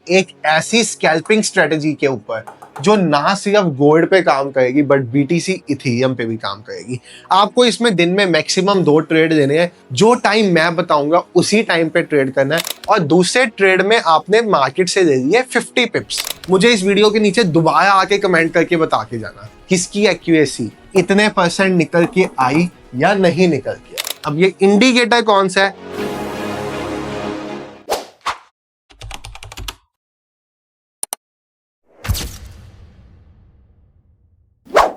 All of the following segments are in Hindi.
एक ऐसी स्कैल्पिंग स्ट्रेटजी के ऊपर जो ना सिर्फ गोल्ड पे काम करेगी बट बीटीसी इथेरियम पे भी काम करेगी। आपको इसमें दिन में मैक्सिमम 2 ट्रेड देने हैं। जो टाइम मैं बताऊंगा उसी टाइम पे ट्रेड करना है और दूसरे ट्रेड में आपने मार्केट से ले लिए 50 पिप्स। मुझे इस वीडियो के नीचे दोबारा आके कमेंट करके बता के जाना किसकी एक्यूरेसी इतने % निकल के आई या नहीं निकल के। अब ये इंडिकेटर कौन सा है?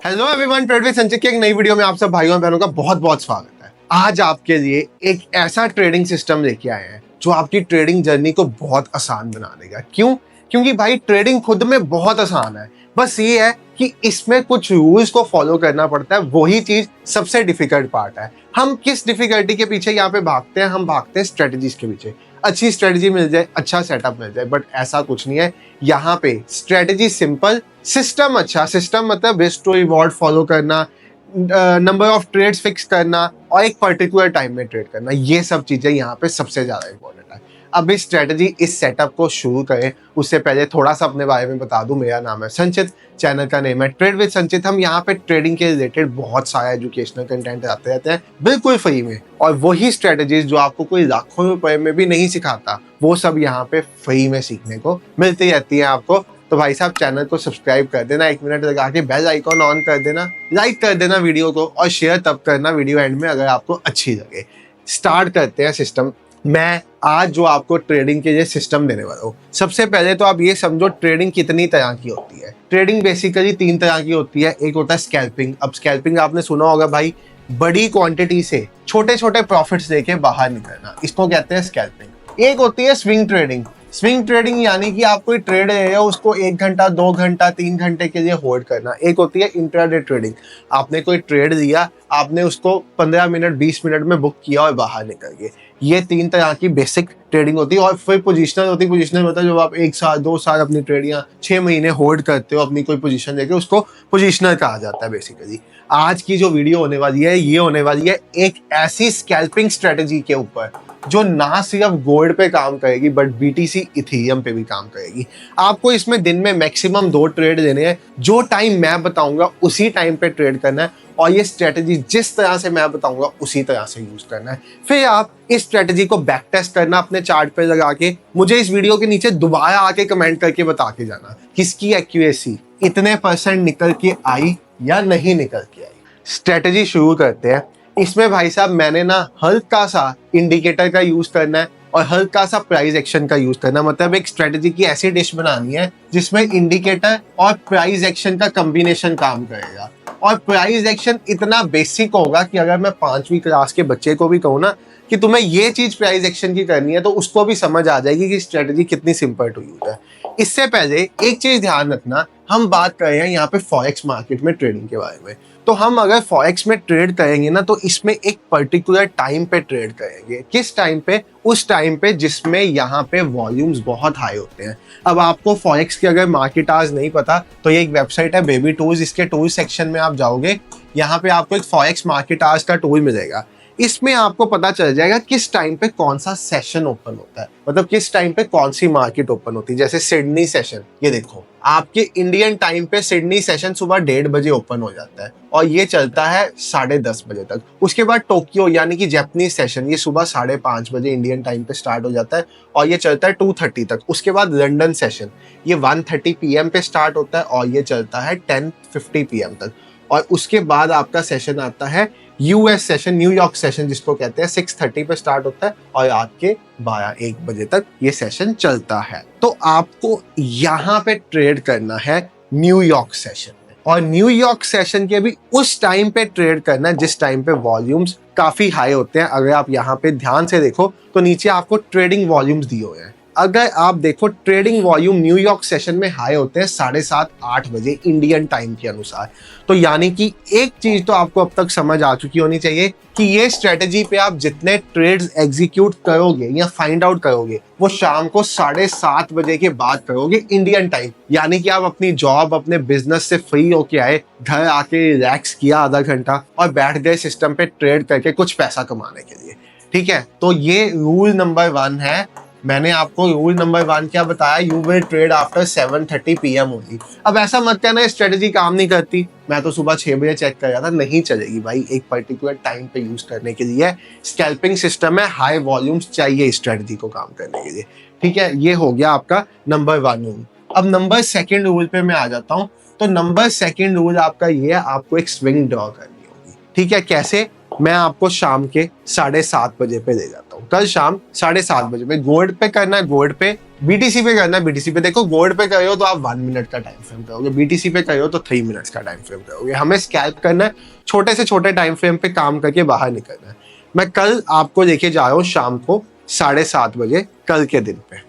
हेलो एवरीवन, ट्रेड विद संचित की एक नई वीडियो में आप सब भाइयों और बहनों का बहुत बहुत स्वागत है। आज आपके लिए एक ऐसा ट्रेडिंग सिस्टम लेके आए हैं जो आपकी ट्रेडिंग जर्नी को बहुत आसान बना देगा। क्यों? क्योंकि भाई ट्रेडिंग खुद में बहुत आसान है, बस ये है कि इसमें कुछ रूल्स को फॉलो करना पड़ता है। वही चीज सबसे डिफिकल्ट पार्ट है। हम किस डिफिकल्टी के पीछे यहाँ पे भागते हैं? हम भागते हैं स्ट्रेटजीज के पीछे। अच्छी स्ट्रेटजी मिल जाए, अच्छा सेटअप मिल जाए, बट ऐसा कुछ नहीं है। यहाँ पे स्ट्रेटजी सिंपल, सिस्टम अच्छा। सिस्टम मतलब रिस्क टू रिवॉर्ड फॉलो करना, नंबर ऑफ ट्रेड्स फिक्स करना और एक पर्टिकुलर टाइम में ट्रेड करना। ये सब चीजें यहाँ पे सबसे ज्यादा इंपॉर्टेंट है। अब इस स्ट्रेटजी, इस सेटअप को शुरू करें उससे पहले थोड़ा सा अपने बारे में बता दूं। मेरा नाम है संचित, चैनल का नेम है ट्रेड विद संचित। हम यहाँ पे ट्रेडिंग के रिलेटेड बहुत सारा एजुकेशनल कंटेंट आते रहते हैं बिल्कुल फ्री में, और वही स्ट्रेटजीज जो आपको कोई लाखों रुपए में भी नहीं सिखाता वो सब यहाँ पे फ्री में सीखने को मिलती रहती है आपको। तो भाई साहब चैनल को सब्सक्राइब कर देना, 1 मिनट लगा के बेल आइकॉन ऑन कर देना, लाइक कर देना वीडियो को, और शेयर तब करना वीडियो एंड में अगर आपको अच्छी लगे। स्टार्ट करते हैं सिस्टम। मैं आज जो आपको ट्रेडिंग के लिए सिस्टम देने वाला हूँ, सबसे पहले तो आप ये समझो ट्रेडिंग कितनी तरह की होती है। ट्रेडिंग बेसिकली 3 तरह की होती है। एक होता है स्कैल्पिंग। अब स्कैल्पिंग आपने सुना होगा भाई, बड़ी क्वांटिटी से छोटे छोटे प्रॉफिट्स लेके बाहर निकलना, इसको कहते हैं स्कैल्पिंग। एक होती है स्विंग ट्रेडिंग। स्विंग ट्रेडिंग यानी कि आप कोई ट्रेड ले रहे हो, उसको 1 घंटा 2 घंटा 3 घंटे के लिए होल्ड करना। एक होती है इंट्राडे ट्रेडिंग। आपने कोई ट्रेड लिया, आपने उसको 15 मिनट 20 मिनट में बुक किया और बाहर निकल गए। ये 3 तरह की बेसिक ट्रेडिंग होती है। और फिर पोजिशनल होती है। पोजिशनल मतलब जब आप 1 साल 2 साल अपनी ट्रेड या 6 महीने होल्ड करते हो अपनी कोई पोजीशन लेके, उसको पोजिशनल कहा जाता है बेसिकली। आज की जो वीडियो होने वाली है ये होने वाली है एक ऐसी स्कैल्पिंग स्ट्रेटजी के ऊपर जो ना सिर्फ गोल्ड पे काम करेगी बट बीटीसी इथेरियम पे भी काम करेगी। आपको इसमें दिन में मैक्सिमम 2 ट्रेड देने हैं। जो टाइम मैं बताऊंगा उसी टाइम पे ट्रेड करना है, और ये स्ट्रेटजी जिस तरह से मैं बताऊंगा उसी तरह से यूज करना है। फिर आप इस स्ट्रेटजी को बैक टेस्ट करना अपने चार्ट पे लगा के। मुझे इस वीडियो के नीचे दोबारा आके कमेंट करके बता के जाना किसकी एक्यूरेसी इतने % निकल के आई या नहीं निकल के आई। स्ट्रेटजी शुरू करते हैं। इसमें भाई साहब मैंने ना हल्का सा इंडिकेटर का यूज करना है और हल्का सा प्राइस एक्शन का यूज करना। मतलब एक स्ट्रेटजी की ऐसी डिश बनानी है जिसमें इंडिकेटर और प्राइस एक्शन का कॉम्बिनेशन काम करेगा। और प्राइस एक्शन इतना बेसिक होगा कि अगर मैं 5वीं क्लास के बच्चे को भी कहूँ ना कि तुम्हें ये चीज प्राइस एक्शन की करनी है, तो उसको भी समझ आ जाएगी कि स्ट्रेटजी कितनी सिंपल टू यूज है। इससे पहले एक चीज ध्यान रखना, हम बात कर रहे हैं यहाँ पे फॉरेक्स मार्केट में ट्रेडिंग के बारे में। तो हम अगर फॉरेक्स में ट्रेड करेंगे ना, तो इसमें एक पर्टिकुलर टाइम पे ट्रेड करेंगे। किस टाइम पे? उस टाइम पे जिसमें यहाँ पे वॉल्यूम्स बहुत हाई होते हैं। अब आपको फॉरेक्स के अगर मार्केट आज नहीं पता तो ये एक वेबसाइट है बेबी टूल्स। इसके टूल सेक्शन में आप जाओगे, यहाँ पे आपको एक फॉरेक्स मार्केट आज का टूल मिलेगा। इसमें आपको पता चल जाएगा किस टाइम पे कौन सा सेशन ओपन होता है, मतलब किस टाइम पे कौन सी मार्केट ओपन होती है। जैसे सिडनी सेशन, ये देखो आपके इंडियन टाइम पे सिडनी सेशन सुबह 1:30 बजे ओपन हो जाता है और ये चलता है 10:30 बजे तक। उसके बाद टोक्यो यानी कि जापानीज सेशन, ये सुबह 5:30 बजे इंडियन टाइम पे स्टार्ट हो जाता है और ये चलता है 2:30 तक। उसके बाद लंदन सेशन, ये 1:30 PM पे स्टार्ट होता है और ये चलता है 10:50 PM तक। और उसके बाद आपका सेशन आता है यूएस सेशन, न्यूयॉर्क सेशन जिसको कहते हैं, 6:30 पे स्टार्ट होता है और रात के 12-1 बजे तक ये सेशन चलता है। तो आपको यहाँ पे ट्रेड करना है न्यूयॉर्क सेशन में, और न्यूयॉर्क सेशन के भी उस टाइम पे ट्रेड करना है जिस टाइम पे वॉल्यूम्स काफी हाई होते हैं। अगर आप यहाँ पे ध्यान से देखो तो नीचे आपको ट्रेडिंग वॉल्यूम्स दिए हुए हैं। अगर आप देखो ट्रेडिंग वॉल्यूम न्यूयॉर्क सेशन में हाई होते हैं 7:30-8 बजे इंडियन टाइम के अनुसार। तो यानी कि एक चीज तो आपको अब तक समझ आ चुकी होनी चाहिए कि ये स्ट्रेटजी पे आप जितने ट्रेड्स एग्जीक्यूट करोगे या फाइंड आउट करोगे वो शाम को 7:30 बजे के बाद करोगे इंडियन टाइम। यानी कि आप अपनी जॉब, अपने बिजनेस से फ्री होके आए, घर आके रिलैक्स किया आधा घंटा और बैठ गए सिस्टम पे ट्रेड करके कुछ पैसा कमाने के लिए। ठीक है, तो ये रूल नंबर 1 है मैंने आपको रूल नंबर 1 क्या बताया, you will trade after 7:30 PM only. अब ऐसा मत कहना स्ट्रेटेजी काम नहीं करती, मैं तो सुबह 6 बजे चेक कर रहा था, नहीं चलेगी भाई, एक पर्टिकुलर टाइम पे यूज करने के लिए स्कैल्पिंग सिस्टम है, हाई वॉल्यूम्स चाहिए स्ट्रेटेजी को काम करने के लिए। ठीक है, ये हो गया आपका नंबर 1 रूल। अब नंबर 2 रूल पे मैं आ जाता हूँ। तो नंबर 2 रूल आपका ये है, आपको एक स्विंग ड्रॉ करनी होगी। ठीक है, कैसे, मैं आपको शाम के 7:30 बजे पे ले जाता हूँ। कल शाम 7:30 बजे पे गोल्ड पे करना है, गोल्ड पे, बीटीसी पे करना है, बीटीसी पे। देखो गोल्ड पे कर रहे हो तो आप 1 मिनट का टाइम फ्रेम करोगे, बीटीसी पे कर रहे हो तो 3 मिनट्स का टाइम फ्रेम करोगे। हमें स्कैल्प करना है, छोटे से छोटे टाइम फ्रेम पे काम करके बाहर निकलना है। मैं कल आपको लेके जा रहा हूँ शाम को 7:30 बजे, कल के दिन पे।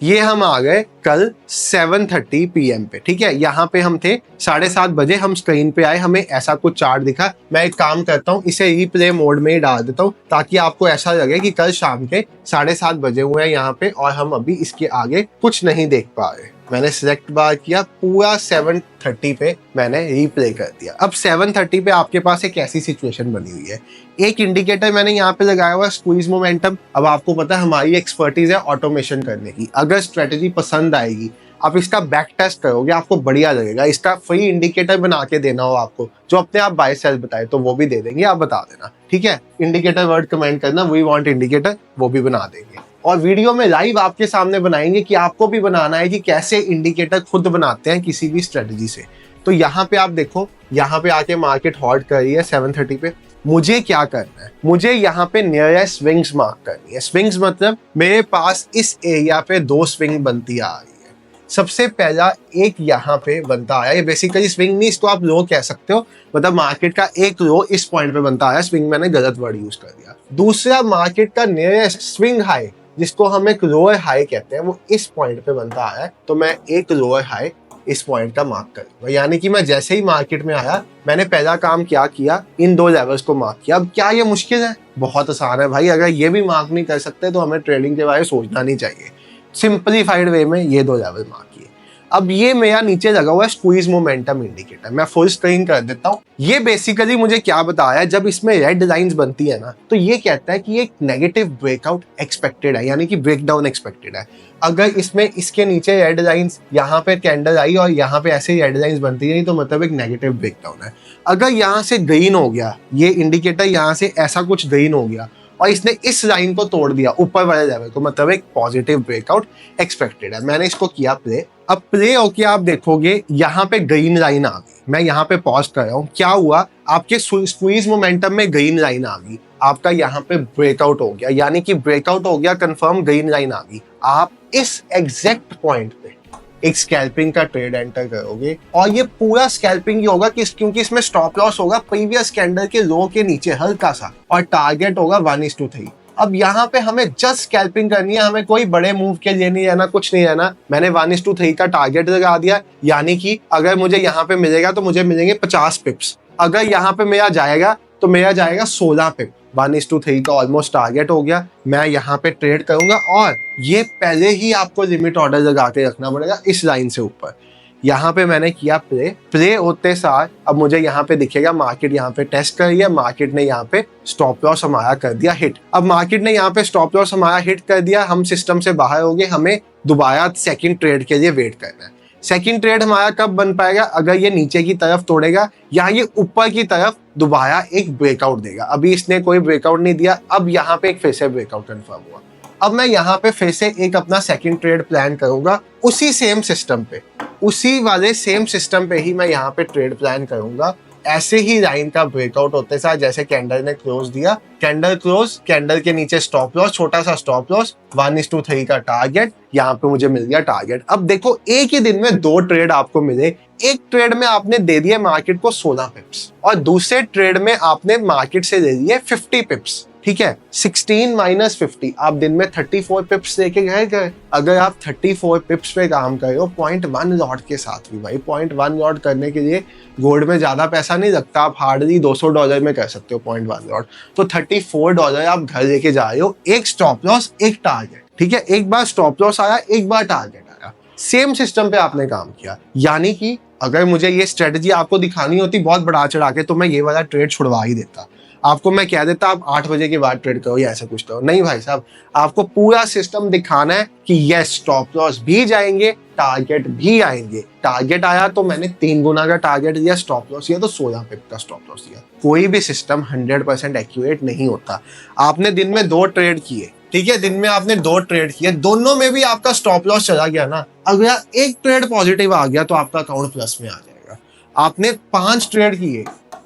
ये हम आ गए कल 7:30 PM पे। ठीक है, यहाँ पे हम थे 7:30 बजे, हम स्क्रीन पे आए, हमें ऐसा कुछ चार्ट दिखा। मैं एक काम करता हूँ, इसे रिप्ले मोड में ही डाल देता हूँ ताकि आपको ऐसा लगे कि कल शाम के 7:30 बजे हुए हैं यहाँ पे और हम अभी इसके आगे कुछ नहीं देख पा रहे। मैंने सिलेक्ट बार किया, पूरा 7:30 पे मैंने रिप्ले कर दिया। अब 7:30 पे आपके पास एक ऐसी सिचुएशन बनी हुई है, एक इंडिकेटर मैंने यहाँ पे लगाया हुआ है, स्क्वीज मोमेंटम। अब आपको पता है हमारी एक्सपर्टीज है ऑटोमेशन करने की। अगर स्ट्रेटेजी पसंद आएगी, आप इसका बैक टेस्ट करोगे, आपको बढ़िया लगेगा। इसका फ्री इंडिकेटर बना के देना हो आपको, जो अपने आप बाय सेल बताए तो वो भी दे देंगे, आप बता देना। ठीक है, इंडिकेटर वर्ड कमेंट करना, वी वांट इंडिकेटर, वो भी बना देंगे। और वीडियो में लाइव आपके सामने बनाएंगे कि आपको भी बनाना है कि कैसे इंडिकेटर खुद बनाते हैं किसी भी स्ट्रेटेजी से। तो यहाँ पे आप देखो, यहाँ पे आके मार्केट हॉल्ट कर रही है 7:30 पे। मुझे क्या करना है, मुझे यहाँ पे नियरेस्ट स्विंग्स मार्क करनी है। स्विंग्स मतलब मेरे पास इस एरिया पे 2 स्विंग बनती आ रही है। सबसे पहला एक यहाँ पे बनता आया, ये बेसिकली स्विंग नहीं, इसको आप लो कह सकते हो, मतलब मार्केट का एक लो इस पॉइंट पे बनता आया। स्विंग मैंने गलत वर्ड यूज कर दिया। दूसरा मार्केट का नियरेस्ट स्विंग हाई, जिसको हम एक लोअर हाई कहते हैं, वो इस पॉइंट पे बनता आया है। तो मैं एक लोअर हाई इस पॉइंट का मार्क करूंगा। यानी कि मैं जैसे ही मार्केट में आया, मैंने पहला काम क्या किया, इन 2 लेवल्स को मार्क किया। अब क्या ये मुश्किल है? बहुत आसान है भाई। अगर ये भी मार्क नहीं कर सकते तो हमें ट्रेडिंग के बारे में सोचना नहीं चाहिए। सिंपलीफाइड वे में ये 2 लेवल मार्क किए। अब ये मेरा नीचे लगा हुआ है स्क्वीज मोमेंटम इंडिकेटर, मैं फुल स्क्रीन कर देता हूँ। ये बेसिकली मुझे क्या बताया है, जब इसमें रेड लाइंस बनती है ना, तो ये कहता है कि एक नेगेटिव ब्रेकआउट एक्सपेक्टेड है, यानी कि ब्रेकडाउन एक्सपेक्टेड है। अगर इसमें इसके नीचे रेड लाइंस, यहाँ पे कैंडल आई और यहाँ पे ऐसे रेड लाइंस बनती रही, तो मतलब एक नेगेटिव ब्रेकडाउन है। अगर यहाँ से ग्रीन हो गया, ये इंडिकेटर यहाँ से ऐसा कुछ ग्रीन हो गया और इसने इस लाइन को तोड़ दिया ऊपर वाले लेवल को, मतलब एक पॉजिटिव ब्रेकआउट एक्सपेक्टेड है। मैंने इसको किया प्ले। अब प्ले होके आप देखोगे यहाँ पे ग्रीन लाइन आ गई। मैं यहाँ पे पॉज कर रहा हूँ, क्या हुआ, आपके स्क्वीज मोमेंटम में ग्रीन लाइन आ गई, आपका यहाँ पे ब्रेकआउट हो गया, यानी कि ब्रेकआउट हो गया कंफर्म, ग्रीन लाइन आ गई। आप इस एग्जैक्ट पॉइंट पे एक स्कैल्पिंग का ट्रेड एंटर करोगे और ये पूरा स्कैल्पिंग ही होगा क्योंकि इसमें स्टॉप लॉस होगा प्रीवियस कैंडल के लो के नीचे हल्का सा, और टारगेट होगा 1:3। अब यहाँ पे हमें जस्ट स्कैल्पिंग करनी है, हमें कोई बड़े मूव के लिए नहीं रहना, कुछ नहीं रहना। मैंने 1:3 का टारगेट लगा दिया, यानी कि अगर मुझे यहाँ पे मिलेगा तो मुझे मिलेंगे 50 पिप्स। अगर यहाँ पे मेरा जाएगा तो मेरा जाएगा 16 पिप। 1:3 का ऑलमोस्ट टारगेट हो गया। मैं यहाँ पे ट्रेड करूंगा और ये पहले ही आपको लिमिट ऑर्डर लगा के रखना पड़ेगा इस लाइन से ऊपर। यहाँ पे मैंने किया प्ले होते सार अब मुझे यहाँ पे दिखेगा मार्केट यहाँ पे टेस्ट कर रही है, मार्केट ने यहाँ पे स्टॉप लॉस हमारा कर दिया हिट। अब मार्केट ने यहाँ पे स्टॉप लॉस हमारा हिट कर दिया, हम सिस्टम से बाहर हो गए, हमें दोबारा सेकंड ट्रेड के लिए वेट करना है। सेकंड ट्रेड हमारा कब बन पाएगा, अगर ये नीचे की तरफ तोड़ेगा या ये ऊपर की तरफ दोबारा एक ब्रेकआउट देगा। अभी इसने कोई ब्रेकआउट नहीं दिया, अब यहाँ पे एक फिर से ब्रेकआउट कंफर्म हुआ। अब मैं यहाँ पे फिर से एक अपना सेकंड ट्रेड प्लान करूंगा उसी सेम सिस्टम पे, उसी वाले सेम सिस्टम पे ही मैं यहाँ पे ट्रेड प्लान करूंगा। ऐसे ही लाइन का ब्रेकआउट होते साथ जैसे कैंडल ने क्लोज दिया, कैंडल क्लोज, कैंडल के नीचे स्टॉप लॉस, छोटा सा स्टॉप लॉस, 1:3 का टारगेट, यहाँ पे मुझे मिल गया टारगेट। अब देखो एक ही दिन में 2 ट्रेड आपको मिले। एक ट्रेड में आपने दे दिए मार्केट को 16 पिप्स और दूसरे ट्रेड में आपने मार्केट से दे दिए 50 पिप्स। ठीक है, 16 - 50, आप दिन में 34 पिप्स लेके गए। अगर आप 34 पिप्स पे काम कर रहे हो 0.1 लॉट के साथ भी, भाई 0.1 लॉट करने के लिए गोल्ड में ज्यादा पैसा नहीं लगता, आप हार्डली $200 में कर सकते हो 0.1 लॉट। तो $34 आप घर लेके जा रहे हो, एक स्टॉप लॉस एक टारगेट। ठीक है, एक बार स्टॉप लॉस आया, एक बार टारगेट आया, सेम सिस्टम पे आपने काम किया। यानी कि अगर मुझे ये स्ट्रेटजी आपको दिखानी होती बहुत बढ़ा चढ़ा के तो मैं ये वाला ट्रेड छुड़वा ही देता। आपको मैं कह देता आप 8 बजे के बाद ट्रेड करो या ऐसा कुछ करो, नहीं भाई साहब, आपको पूरा सिस्टम दिखाना है कि यस स्टॉप लॉस भी जाएंगे, टारगेट भी आएंगे। टारगेट आया तो मैंने 3 गुना का टारगेट दिया, स्टॉप लॉस दिया तो 16 पिप का स्टॉप लॉस दिया। कोई भी सिस्टम 100% एक्यूरेट नहीं होता। आपने दिन में 2 ट्रेड किए, ठीक है, दिन में आपने 2 ट्रेड किए, दोनों में भी आपका स्टॉप लॉस चला गया ना, अगर एक ट्रेड पॉजिटिव आ गया तो आपका अकाउंट प्लस में आ जाएगा। आपने 5 ट्रेड किए,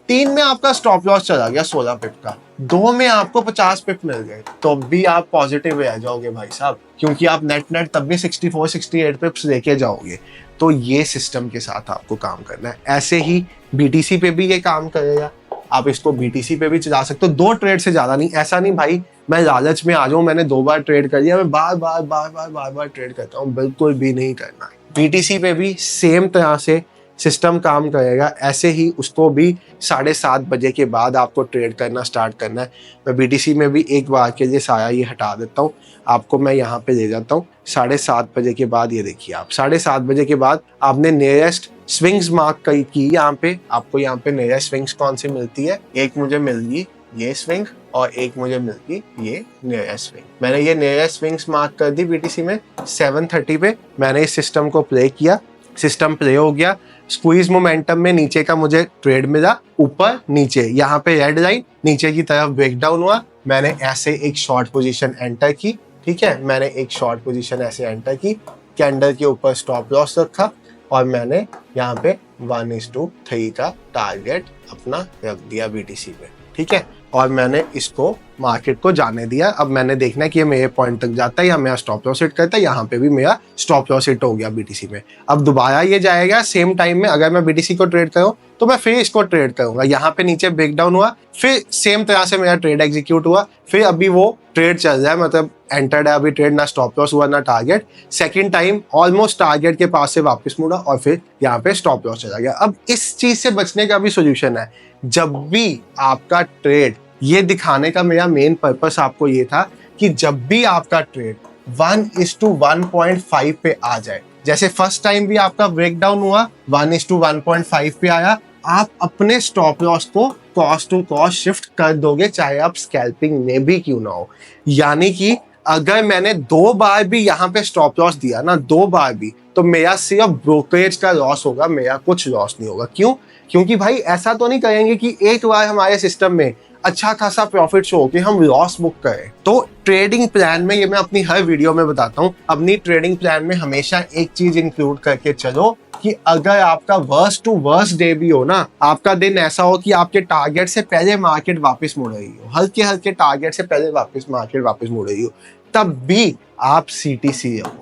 3 में आपका स्टॉप लॉस चला गया 16 पिप का, 2 में आपको 50 पिप मिल गए, तो भी आप पॉजिटिव रह जाओगे भाई साहब, क्योंकि आप नेट तब भी 64-68 पिप्स लेके जाओगे। तो ये सिस्टम के साथ आपको काम करना है। ऐसे ही बीटीसी पे भी ये काम करेगा, आप इसको बीटीसी पे भी चला सकते हो। 2 ट्रेड से ज्यादा नहीं, ऐसा नहीं भाई मैं लालच में आ जाऊं, मैंने 2 बार ट्रेड कर लिया, मैं बार बार ट्रेड करता हूं, बिल्कुल भी नहीं करना। बीटीसी पे भी सेम तरह से सिस्टम काम करेगा, ऐसे ही उसको भी 7:30 बजे के बाद आपको ट्रेड करना स्टार्ट करना है। मैं बीटीसी में भी एक बार के लिए सारा ये हटा देता हूँ, आपको मैं यहाँ पे ले जाता हूँ। 7:30 बजे के बाद ये देखिए, आप 7:30 बजे के बाद आपने नियरेस्ट स्विंग्स मार्क की, यहाँ पे आपको यहाँ पे नियरेस्ट स्विंग्स कौन सी मिलती है, एक मुझे मिल गई ये स्विंग और एक मुझे मिल गई ये नियरेस्ट स्विंग। मैंने ये नियरेस्ट स्विंग्स मार्क कर दी बीटीसी में। 7:30 पे मैंने इस सिस्टम को प्ले किया, सिस्टम प्ले हो गया। स्क्वीज मोमेंटम में नीचे का मुझे ट्रेड मिला, ऊपर नीचे यहाँ पे रेड लाइन नीचे की तरफ ब्रेकडाउन हुआ, मैंने ऐसे एक शॉर्ट पोजीशन एंटर की, ठीक है, मैंने एक शॉर्ट पोजीशन ऐसे एंटर की, कैंडल के ऊपर स्टॉप लॉस रखा और मैंने यहाँ पे 1:3 का टारगेट अपना रख दिया बीटीसी पे, ठीक है, और मैंने इसको मार्केट को जाने दिया। अब मैंने देखना है कि ये मेरे पॉइंट तक जाता है या मेरा स्टॉप लॉस हिट करता है। यहाँ पे भी मेरा स्टॉप लॉस हिट हो गया बीटीसी में। अब दोबारा ये जाएगा सेम टाइम में, अगर मैं बीटीसी को ट्रेड करूँ तो मैं फिर इसको ट्रेड करूंगा। यहाँ पे नीचे ब्रेकडाउन हुआ, फिर सेम तरह से मेरा ट्रेड एग्जीक्यूट हुआ, फिर अभी वो ट्रेड चल रहा है, मतलब एंटर्ड है अभी ट्रेड, ना स्टॉप लॉस हुआ ना target. Second time almost target के पास से वापस मुड़ा और फिर यहाँ पे स्टॉप लॉस चला गया। अब इस चीज से बचने का भी सोल्यूशन है। जब भी आपका ट्रेड, ये दिखाने का मेरा मेन पर्पस आपको ये था कि जब भी आपका ट्रेड 1:1.5 पे आ जाए, जैसे फर्स्ट टाइम भी आपका ब्रेकडाउन हुआ 1:1.5 पे आया, आप अपने स्टॉप लॉस को कॉस्ट टू कॉस्ट शिफ्ट कर दोगे, चाहे आप स्कैल्पिंग में भी क्यों ना हो। यानी कि अगर मैंने 2 बार भी यहाँ पे स्टॉप लॉस दिया ना, 2 बार भी, तो मेरा सिर्फ ब्रोकरेज का लॉस होगा, मेरा कुछ लॉस नहीं होगा। क्यों? क्योंकि भाई ऐसा तो नहीं करेंगे कि एक बार हमारे सिस्टम में अच्छा खासा प्रॉफिट शो हो कि हम लॉस बुक करें। तो ट्रेडिंग प्लान में, ये मैं अपनी हर वीडियो में बताता हूँ, अपनी ट्रेडिंग प्लान में हमेशा एक चीज इंक्लूड करके चलो कि अगर आपका वर्स्ट टू वर्स्ट डे भी हो ना, आपका दिन ऐसा हो कि आपके टारगेट से पहले मार्केट वापस मुड़ रही हो, हल्के हल्के टारगेट से पहले मार्केट वापस मुड़ रही हो, तब भी आप सीटीसी रहो।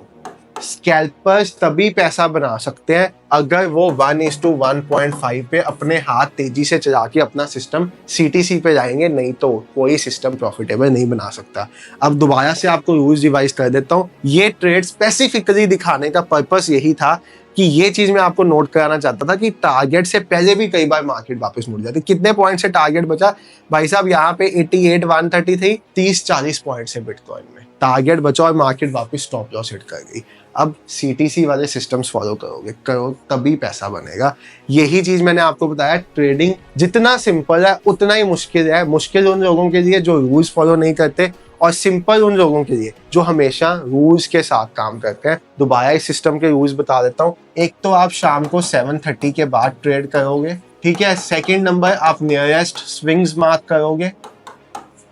स्कैल्पर्स तभी पैसा बना सकते हैं अगर वो 1:1.5 पे अपने हाथ तेजी से चला के अपना सिस्टम सीटीसी पे जाएंगे, नहीं तो कोई सिस्टम प्रॉफिटेबल नहीं बना सकता। अब दोबारा से आपको रूल्स रिवाइज कर देता हूँ। ये ट्रेड स्पेसिफिकली दिखाने का पर्पस यही था कि ये चीज मैं आपको नोट कराना चाहता था कि टारगेट से पहले भी कई बार मार्केट वापस मुड़ जाती। कितने पॉइंट से टारगेट बचा भाई साहब? यहाँ पे 88,133 30-40 पॉइंट से बिटकॉइन में टारगेट बचा और मार्केट वापस स्टॉप लॉस हिट कर गई। अब सीटीसी वाले सिस्टम्स फॉलो करो तभी पैसा बनेगा। यही चीज मैंने आपको बताया, ट्रेडिंग जितना सिंपल है उतना ही मुश्किल है। मुश्किल उन लोगों के लिए जो रूल्स फॉलो नहीं करते और सिंपल उन लोगों के लिए जो हमेशा रूल्स के साथ काम करते हैं। दोबारा इस सिस्टम के रूल्स बता देता हूँ। एक तो आप शाम को 7:30 के बाद ट्रेड करोगे, ठीक है। सेकंड नंबर, आप नियरेस्ट स्विंग्स मार्क करोगे।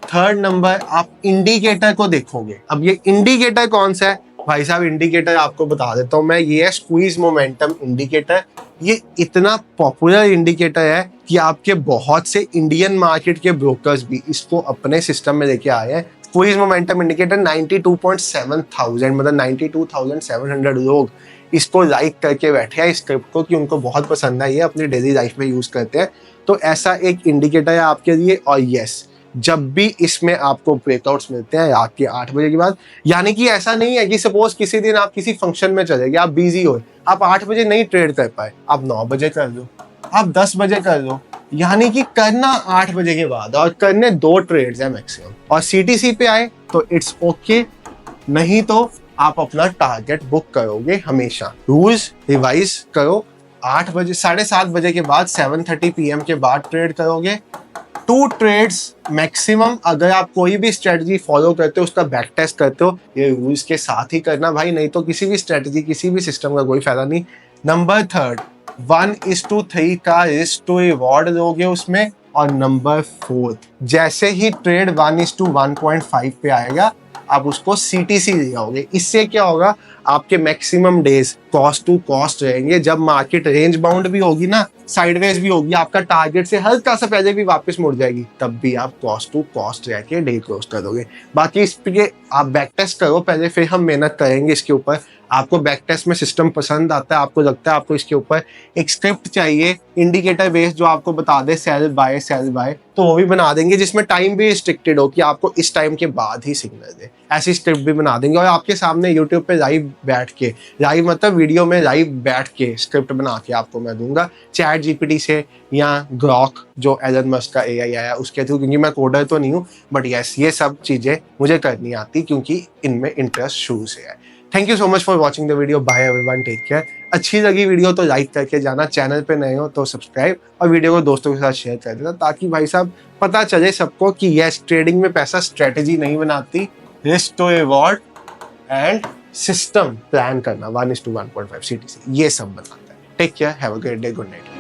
थर्ड नंबर, आप इंडिकेटर को देखोगे। अब ये इंडिकेटर कौन सा है भाई साहब? इंडिकेटर आपको बता देता हूँ मैं, ये है स्क्वीज मोमेंटम इंडिकेटर। ये इतना पॉपुलर इंडिकेटर है कि आपके बहुत से इंडियन मार्केट के ब्रोकर्स भी इसको अपने सिस्टम में लेके आए हैं। स्क्वीज मोमेंटम इंडिकेटर 92.7,000 मतलब 92,700 लोग इसको लाइक करके बैठे हैं इस स्क्रिप्ट को, कि उनको बहुत पसंद है, ये अपनी डेली लाइफ में यूज करते हैं। तो ऐसा एक इंडिकेटर है आपके लिए। और यस, जब भी इसमें आपको ब्रेकआउट्स मिलते हैं रात के 8 बजे के बाद, यानी कि ऐसा नहीं है कि सपोज किसी दिन आप किसी फंक्शन में चले गए, आप बिजी हो, आप 8 बजे नहीं ट्रेड कर पाए, आप 9 बजे कर लो, आप 10 बजे कर लो, यानी कि करना 8 बजे के बाद, और करने 2 ट्रेड्स है मैक्सिमम। और सीटीसी पे आए तो इट्स ओके, नहीं तो आप अपना टारगेट बुक करोगे हमेशा। रूल्स रिवाइज करो। 8 बजे 7:30 बजे के बाद 7:30 PM के बाद ट्रेड करोगे। 2 ट्रेड्स मैक्सिमम। अगर आप कोई भी स्ट्रेटजी फॉलो करते हो उसका बैक टेस्ट करते हो, ये रूल्स के साथ ही करना भाई, नहीं तो किसी भी स्ट्रेटजी किसी भी सिस्टम का कोई फायदा नहीं। नंबर 3, 1:3 का रिस्क टू रिवॉर्ड लोगे उसमें। और नंबर 4, जैसे ही ट्रेड 1:1.5 पे आएगा आप उसको CTC ले जाओगे। इससे क्या होगा, आपके maximum days cost to cost रहेंगे। जब मार्केट रेंज बाउंड भी होगी ना, साइडवेज भी होगी, आपका टारगेट से हल्का सा पहले भी वापस मुड़ जाएगी, तब भी आप कॉस्ट टू कॉस्ट रह के डे क्लोज कर दोगे। बाकी इस पे आप बैक टेस्ट करो पहले, फिर हम मेहनत करेंगे इसके ऊपर। आपको बैक टेस्ट में सिस्टम पसंद आता है, आपको लगता है आपको इसके ऊपर एक स्क्रिप्ट चाहिए इंडिकेटर बेस्ड जो आपको बता दे सेल बाय, तो वो भी बना देंगे, जिसमें टाइम भी रिस्ट्रिक्टेड हो कि आपको इस टाइम के बाद ही सिग्नल दे। ऐसी स्क्रिप्ट भी बना देंगे और आपके सामने यूट्यूब पे लाइव बैठ के, लाइव मतलब वीडियो में लाइव बैठ के स्क्रिप्ट बना के आपको मैं दूंगा, चैट जीपीटी से या ग्रॉक जो एलन मस्क का AI आया उसके थ्रू, क्योंकि मैं कोडर तो नहीं हूँ, बट यस ये सब चीज़ें मुझे करनी आती क्योंकि इनमें इंटरेस्ट शुरू से है। Thank you so much for watching the video. Bye everyone, take care. अच्छी लगी वीडियो तो लाइक करके जाना, चैनल पे नए हो तो सब्सक्राइब, और वीडियो को दोस्तों के साथ शेयर कर देना, ताकि भाई साहब पता चले सबको कि यस ट्रेडिंग में पैसा स्ट्रेटेजी नहीं बनाती, risk to reward and system plan करना 1:1.5 CTC ये सब बनाता है। Take care, have a great day, good night.